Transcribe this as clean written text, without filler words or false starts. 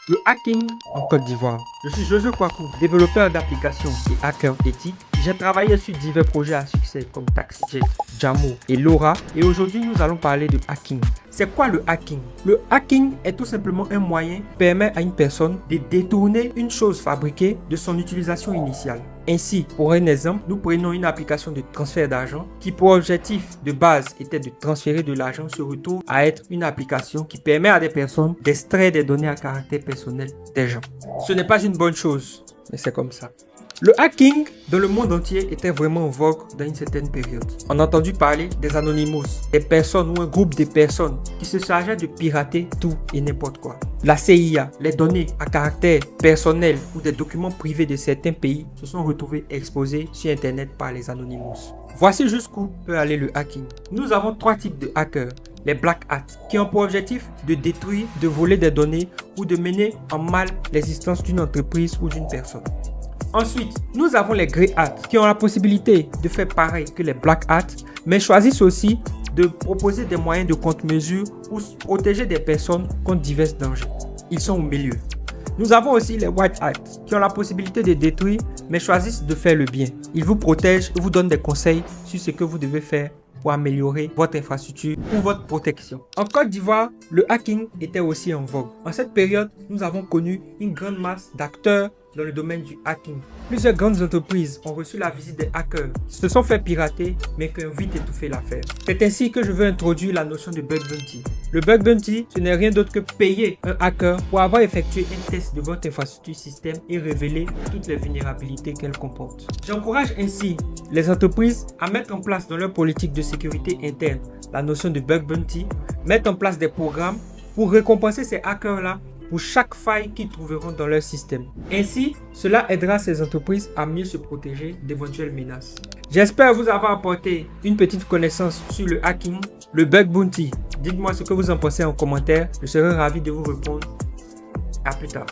Le hacking en Côte d'Ivoire. Je suis Jojo Kwaku, développeur d'applications et hacker éthique. J'ai travaillé sur divers projets à succès comme TaxiJet, Jamo et Laura. Et aujourd'hui, nous allons parler de hacking. C'est quoi le hacking? Le hacking est tout simplement un moyen qui permet à une personne de détourner une chose fabriquée de son utilisation initiale. Ainsi, pour un exemple, nous prenons une application de transfert d'argent qui pour objectif de base était de transférer de l'argent se retrouve à être une application qui permet à des personnes d'extraire des données à caractère personnel des gens. Ce n'est pas une bonne chose, mais c'est comme ça. Le hacking dans le monde entier était vraiment en vogue dans une certaine période. On a entendu parler des Anonymous, des personnes ou un groupe de personnes qui se chargeaient de pirater tout et n'importe quoi. La CIA, les données à caractère personnel ou des documents privés de certains pays se sont retrouvés exposés sur Internet par les Anonymous. Voici jusqu'où peut aller le hacking. Nous avons trois types de hackers. Les Black Hats, qui ont pour objectif de détruire, de voler des données ou de mener en mal l'existence d'une entreprise ou d'une personne. Ensuite, nous avons les Grey Hats qui ont la possibilité de faire pareil que les Black Hats, mais choisissent aussi de proposer des moyens de contre-mesure ou protéger des personnes contre divers dangers. Ils sont au milieu. Nous avons aussi les White Hats qui ont la possibilité de détruire, mais choisissent de faire le bien. Ils vous protègent et vous donnent des conseils sur ce que vous devez faire pour améliorer votre infrastructure ou votre protection. En Côte d'Ivoire, le hacking était aussi en vogue. En cette période, nous avons connu une grande masse d'acteurs dans le domaine du hacking. Plusieurs grandes entreprises ont reçu la visite des hackers, se sont fait pirater, mais qui ont vite étouffé l'affaire. C'est ainsi que je veux introduire la notion de bug bounty. Le bug bounty, ce n'est rien d'autre que payer un hacker pour avoir effectué un test de votre infrastructure système et révéler toutes les vulnérabilités qu'elle comporte. J'encourage ainsi les entreprises à mettre en place dans leur politique de sécurité interne la notion de bug bounty, mettre en place des programmes pour récompenser ces hackers-là pour chaque faille qu'ils trouveront dans leur système. Ainsi, cela aidera ces entreprises à mieux se protéger d'éventuelles menaces. J'espère vous avoir apporté une petite connaissance sur le hacking, le bug bounty. Dites-moi ce que vous en pensez en commentaire, je serai ravi de vous répondre. À plus tard.